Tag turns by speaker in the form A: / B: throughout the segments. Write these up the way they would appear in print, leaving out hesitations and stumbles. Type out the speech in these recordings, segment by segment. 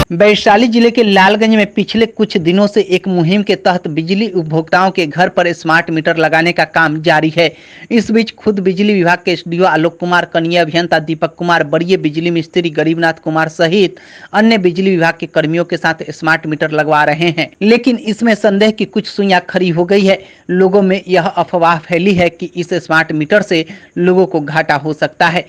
A: वैशाली जिले के लालगंज में पिछले कुछ दिनों से एक मुहिम के तहत बिजली उपभोक्ताओं के घर पर स्मार्ट मीटर लगाने का काम जारी है। इस बीच खुद बिजली विभाग के एसडीओ आलोक कुमार, कनीय अभियंता दीपक कुमार, वरीय बिजली मिस्त्री गरीबनाथ कुमार सहित अन्य बिजली विभाग के कर्मियों के साथ स्मार्ट मीटर लगवा रहे हैं, लेकिन इसमें संदेह की कुछ सुइयां खड़ी हो गई है। लोगों में यह अफवाह फैली है कि इस स्मार्ट मीटर से लोगों को घाटा हो सकता है।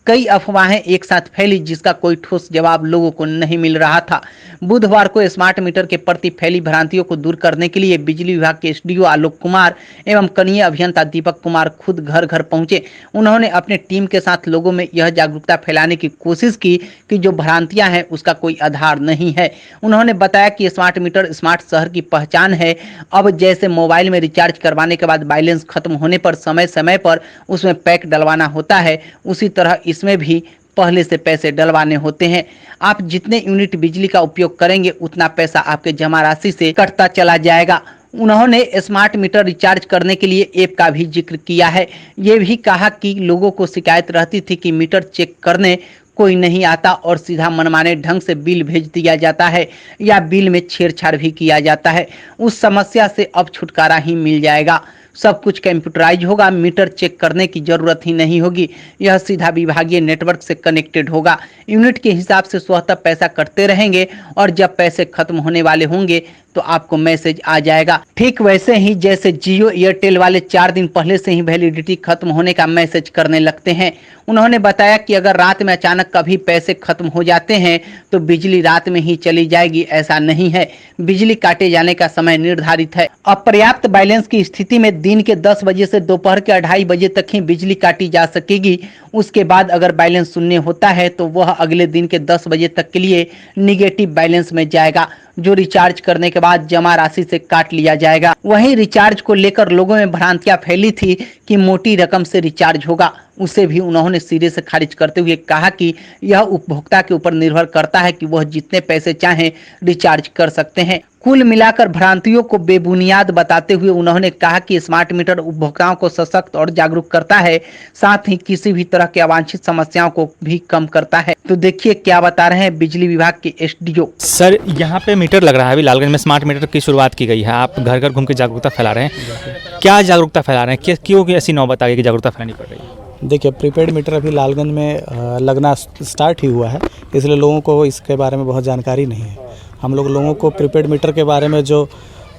A: कई अफवाहें एक साथ फैली जिसका कोई ठोस जवाब लोगों को नहीं मिल रहा था। बुधवार को स्मार्ट मीटर के प्रति फैली भ्रांतियों को दूर करने के लिए बिजली विभाग के एसडीओ आलोक कुमार एवं कनीय अभियंता दीपक कुमार खुद घर घर पहुंचे। उन्होंने अपने टीम के साथ लोगों में यह जागरूकता फैलाने की कोशिश की कि जो भ्रांतियां हैं उसका कोई आधार नहीं है। उन्होंने बताया कि स्मार्ट मीटर स्मार्ट शहर की पहचान है। अब जैसे मोबाइल में रिचार्ज करवाने के बाद बैलेंस खत्म होने पर समय समय पर उसमें पैक डलवाना होता है, उसी तरह इसमें भी पहले से पैसे डलवाने होते हैं। आप जितने यूनिट बिजली का उपयोग करेंगे उतना पैसा आपके जमा राशि से कटता चला जाएगा। उन्होंने स्मार्ट मीटर रिचार्ज करने के लिए ऐप का भी जिक्र किया है। ये भी कहा कि लोगों को शिकायत रहती थी कि मीटर चेक करने कोई नहीं आता और सीधा मनमाने ढंग से बिल भेज दिया जाता है या बिल में छेड़छाड़ भी किया जाता है। उस समस्या से अब छुटकारा ही मिल जाएगा। सब कुछ कंप्यूटराइज होगा, मीटर चेक करने की जरूरत ही नहीं होगी। यह सीधा विभागीय नेटवर्क से कनेक्टेड होगा। यूनिट के हिसाब से स्वतः पैसा कटते रहेंगे और जब पैसे खत्म होने वाले होंगे तो आपको मैसेज आ जाएगा। ठीक वैसे ही जैसे जियो एयरटेल वाले 4 दिन पहले से ही वैलिडिटी खत्म होने का मैसेज करने लगते हैं। उन्होंने बताया कि अगर रात में अचानक कभी पैसे खत्म हो जाते हैं तो बिजली रात में ही चली जाएगी, ऐसा नहीं है। बिजली काटे जाने का समय निर्धारित है। अपर्याप्त बैलेंस की स्थिति में दिन के 10 बजे से दोपहर के 2:30 बजे तक ही बिजली काटी जा सकेगी। उसके बाद अगर बैलेंस शून्य होता है तो वह अगले दिन के 10 बजे तक के लिए निगेटिव बैलेंस में जाएगा, जो रिचार्ज करने के बाद जमा राशि से काट लिया जाएगा। वहीं रिचार्ज को लेकर लोगों में भ्रांतियां फैली थी कि मोटी रकम से रिचार्ज होगा, उसे भी उन्होंने सिरे से खारिज करते हुए कहा कि यह उपभोक्ता के ऊपर निर्भर करता है कि वह जितने पैसे चाहें रिचार्ज कर सकते हैं। कुल मिलाकर भ्रांतियों को बेबुनियाद बताते हुए उन्होंने कहा कि स्मार्ट मीटर उपभोक्ताओं को सशक्त और जागरूक करता है, साथ ही किसी भी तरह के अवांछित समस्याओं को भी कम करता है। तो देखिए क्या बता रहे हैं बिजली विभाग के एसडीओ।
B: सर, यहाँ पे मीटर लग रहा है, अभी लालगंज में स्मार्ट मीटर की शुरुआत की गई है। आप घर घर घूम के जागरूकता फैला रहे हैं, क्या जागरूकता फैला रहे हैं, क्यों ऐसी नौबत आ गई कि जागरूकता फैलानी पड़ रही है?
C: देखिए, प्रीपेड मीटर अभी लालगंज में लगना स्टार्ट ही हुआ है, इसलिए लोगों को इसके बारे में बहुत जानकारी नहीं है। हम लोगों को प्रीपेड मीटर के बारे में जो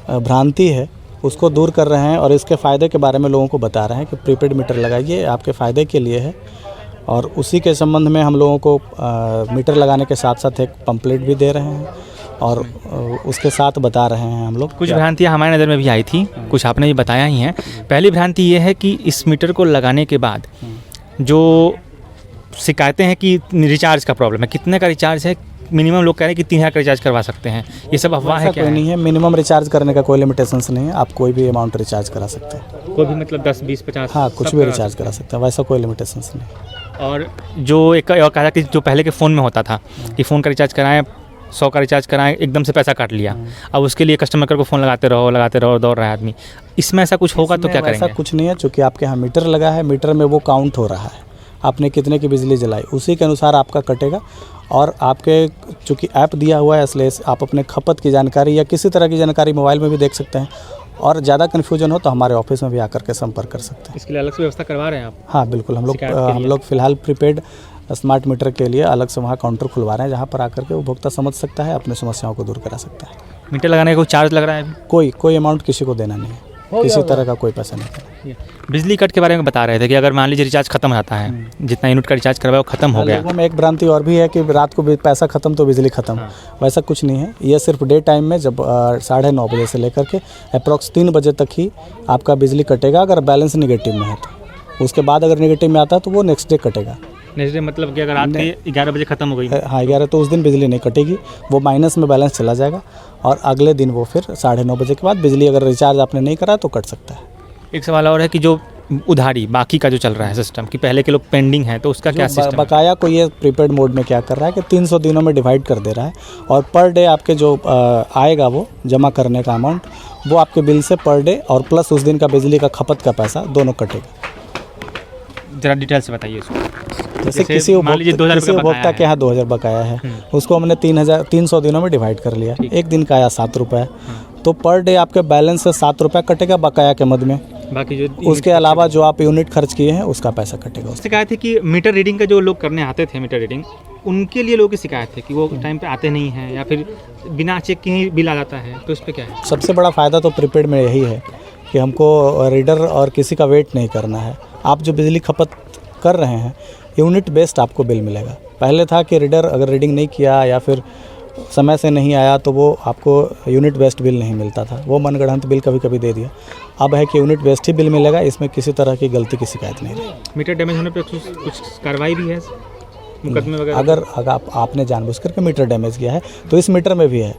C: भ्रांति है उसको दूर कर रहे हैं और इसके फ़ायदे के बारे में लोगों को बता रहे हैं कि प्रीपेड मीटर लगाइए, आपके फ़ायदे के लिए है। और उसी के संबंध में हम लोगों को मीटर लगाने के साथ साथ एक पम्पलेट भी दे रहे हैं और उसके साथ बता रहे हैं हम लोग।
B: कुछ भ्रांतियाँ हमारे नज़र में भी आई थी, कुछ आपने भी बताया ही हैं। पहली भ्रांति ये है कि इस मीटर को लगाने के बाद जो शिकायतें हैं कि रिचार्ज का प्रॉब्लम है, कितने का रिचार्ज है, मिनिमम लोग कह रहे हैं कि 3000 का रिचार्ज करवा सकते हैं, ये सब अफवाह है क्या?
C: कोई नहीं है, मिनिमम रिचार्ज करने का कोई लिमिटेशंस नहीं है, आप कोई भी अमाउंट रिचार्ज करा सकते हैं।
B: कोई भी मतलब 10, 20, 50?
C: हाँ, कुछ भी रिचार्ज करा सकते हैं, वैसा कोई लिमिटेशंस नहीं।
B: और जो एक और कहा कि जो पहले के फ़ोन में होता था कि फ़ोन का रिचार्ज कराएं, 100 का रिचार्ज कराएं, एकदम से पैसा काट लिया, अब उसके लिए कस्टमर केयर को फ़ोन लगाते रहो, दौड़ रहा है आदमी। इसमें ऐसा कुछ होगा तो क्या करेंगे?
C: ऐसा कुछ नहीं है, चूँकि आपके यहाँ मीटर लगा है, मीटर में वो काउंट हो रहा है, आपने कितने की बिजली जलाई उसी के अनुसार आपका कटेगा। और आपके चूँकि ऐप दिया हुआ है, इसलिए आप अपने खपत की जानकारी या किसी तरह की जानकारी मोबाइल में भी देख सकते हैं। और ज़्यादा कन्फ्यूजन हो तो हमारे ऑफिस में भी आकर के संपर्क कर सकते हैं।
B: इसके लिए अलग से व्यवस्था करवा रहे हैं आप?
C: हाँ बिल्कुल, हम लोग फ़िलहाल प्रीपेड स्मार्ट मीटर के लिए अलग से वहाँ काउंटर खुलवा रहे हैं, जहाँ पर आकर के उपभोक्ता समझ सकता है, अपनी समस्याओं को दूर करा सकता है।
B: मीटर लगाने का कोई चार्ज लग रहा है?
C: कोई अमाउंट किसी को देना नहीं है, किसी तरह का कोई पैसा नहीं देना।
B: बिजली कट के बारे में बता रहे थे कि अगर मान लीजिए रिचार्ज खत्म हो जाता है, जितना यूनिट का रिचार्ज करवाया वो खत्म हो गया।
C: लोगों में एक भ्रांति और भी है कि रात को भी पैसा खत्म तो बिजली खत्म। वैसा कुछ नहीं है, ये सिर्फ डे टाइम में जब 9:30 बजे से लेकर के अप्रॉक्स 3 बजे तक ही आपका बिजली कटेगा, अगर बैलेंस निगेटिव में है तो। उसके बाद अगर निगेटिव में आता है तो वो नेक्स्ट डे कटेगा।
B: नेक्स्ट डे मतलब कि अगर रात के 11 बजे खत्म हो गई?
C: हाँ, 11 तो उस दिन बिजली नहीं कटेगी, वो माइनस में बैलेंस चला जाएगा और अगले दिन वो फिर 9:30 बजे के बाद बिजली अगर रिचार्ज आपने नहीं करा तो कट सकता है।
B: एक सवाल और है कि जो उधारी बाकी का जो चल रहा है सिस्टम कि पहले के लोग पेंडिंग है, तो उसका क्या सिस्टम?
C: बकाया को ये प्रीपेड मोड में क्या कर रहा है कि 300 दिनों में डिवाइड कर दे रहा है और पर डे आपके जो आएगा वो जमा करने का अमाउंट वो आपके बिल से पर डे और प्लस उस दिन का बिजली का खपत का पैसा दोनों कटेगा।
B: ज़रा डिटेल से बताइए इसको।
C: जैसे किसी
B: मान लीजिए 2000
C: किसी
B: रुपये
C: उपभोक्ता
B: बकाया
C: के यहाँ 2000 बकाया है, उसको हमने 300 दिनों में डिवाइड कर लिया। एक दिन का आया 7 रुपये, तो पर डे आपके बैलेंस से 7 रुपये कटेगा बकाया के मद में।
B: बाकी जो
C: उसके अलावा जो आप यूनिट खर्च किए हैं उसका पैसा कटेगा।
B: शिकायत है कि मीटर रीडिंग का जो लोग करने आते थे, मीटर रीडिंग, उनके लिए लोगों की शिकायत है कि वो टाइम पे आते नहीं हैं या फिर बिना चेक के ही बिल आ जाता है, तो इस पर क्या है?
C: सबसे बड़ा फ़ायदा तो प्रीपेड में यही है कि हमको रीडर और किसी का वेट नहीं करना है। आप जो बिजली खपत कर रहे हैं यूनिट बेस्ड आपको बिल मिलेगा। पहले था कि रीडर अगर रीडिंग नहीं किया या फिर समय से नहीं आया तो वो आपको यूनिट बेस्ड बिल नहीं मिलता था, वो मनगढ़ंत बिल कभी कभी दे दिया। अब है कि यूनिट बेस्ड ही बिल मिलेगा, इसमें किसी तरह की गलती की शिकायत नहीं है।
B: मीटर डैमेज होने पे कुछ कार्रवाई भी है, मुकदमे वगैरह?
C: अगर आपने जानबूझ करके मीटर डैमेज किया है तो इस मीटर में भी है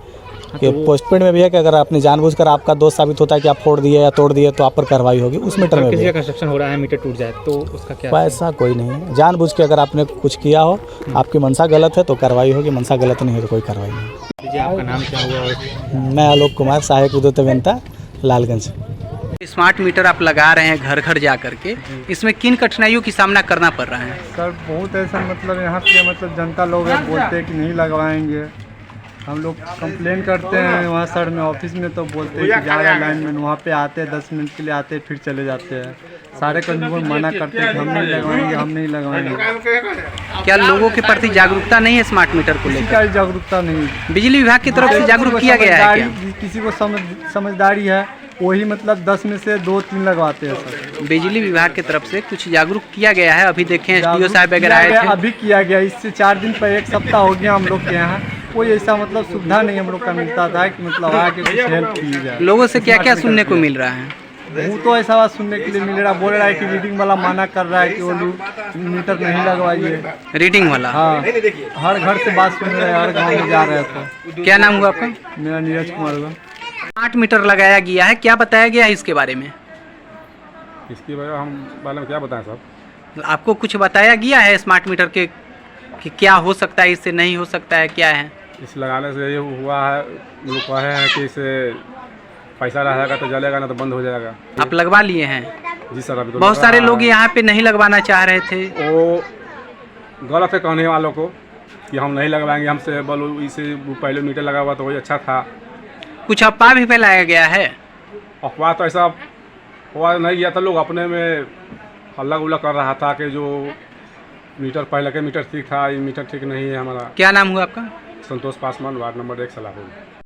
C: कि पोस्टपेड में भी है कि अगर आपने जानबूझकर आपका दोष साबित होता है कि आप फोड़ दिए या तोड़ दिए तो आप पर कार्रवाई होगी। उस मीटर में भी
B: किसी का कंस्ट्रक्शन हो रहा है, मीटर टूट जाए तो उसका क्या?
C: ऐसा कोई नहीं है। जानबूझ के अगर आपने कुछ किया हो, आपकी मंशा गलत है तो कार्रवाई होगी, मंशा गलत नहीं है तो कोई कार्रवाई नहीं।
B: जी, आपका नाम क्या हुआ? और
C: मैं आलोक कुमार, सहायक विद्युत अभियंता, लालगंज।
A: स्मार्ट मीटर आप लगा रहे हैं घर घर जा करके, इसमें किन कठिनाइयों की सामना करना पड़ रहा है?
D: सर बहुत ऐसा मतलब यहाँ पे मतलब जनता लोग हैं, बोलते हैं कि नहीं लगवाएंगे। हम लोग कंप्लेन करते हैं वहाँ सर में ऑफिस में, तो बोलते हैं कि ज़्यादा लाइन में, वहाँ पे आते हैं 10 मिनट के लिए आते हैं फिर चले जाते हैं। सारे कंज्यूमर मना करते हैं कि हम नहीं लगवाएंगे, हम नहीं लगवाएंगे।
A: क्या लोगों के प्रति जागरूकता नहीं है स्मार्ट मीटर को
D: किसी
A: लेकर?
D: का भी जागरूकता नहीं।
A: बिजली विभाग की तरफ से जागरूक किया गया है क्या?
D: किसी को समझदारी है वही मतलब 10 में से 2-3 लगवाते हैं सर।
A: बिजली विभाग की तरफ से कुछ जागरूक किया गया है? अभी देखें एसडीओ साहब वगैरह आए थे।
D: अभी किया गया, इससे 4 दिन पर 1 सप्ताह हो गया हम लोग के यहाँ कोई ऐसा मतलब सुविधा नहीं हम लोग का मिलता था कि मतलब आके कुछ हेल्प की जाए।
A: लोगों से क्या क्या सुनने को मिल रहा है?
D: वो तो ऐसा बात सुनने के लिए मिल रहा, बोल रहा है कि रीडिंग वाला मना कर रहा है कि वो मीटर नहीं लगवाइए।
A: रीडिंग वाला?
D: हाँ, हर घर से बात सुन रहे हैं, हर गाँव में जा रहे थे।
A: क्या नाम हुआ आपका?
D: मेरा नीरज कुमार हुआ।
A: स्मार्ट मीटर लगाया गया है, क्या बताया गया है इसके बारे में?
E: इसके बारे में क्या बताएं साहब?
A: आपको कुछ बताया गया है स्मार्ट मीटर के कि क्या हो सकता है, इससे नहीं हो सकता है, क्या है?
E: इस लगाने से ये हुआ है, लोग कहे हैं कि इससे पैसा रहेगा तो जलेगा ना तो बंद हो जाएगा।
A: आप लगवा लिए हैं?
E: जी सर, अभी तो
A: बहुत सारे लोग यहाँ पे नहीं लगवाना चाह रहे थे।
E: वो गलत है कहने वालों को कि हम नहीं लगवाएंगे, हमसे बोलो इसे पहले मीटर लगा हुआ तो वही अच्छा था।
A: कुछ अफवाह भी फैलाया गया है?
E: अफवाह तो ऐसा हुआ नहीं गया था, लोग अपने में हल्ला गुल्ला कर रहा था कि जो मीटर पहले के मीटर ठीक था, ये मीटर ठीक नहीं है हमारा।
A: क्या नाम हुआ आपका?
E: संतोष पासवान, वार्ड नंबर 1 सलाहपुर।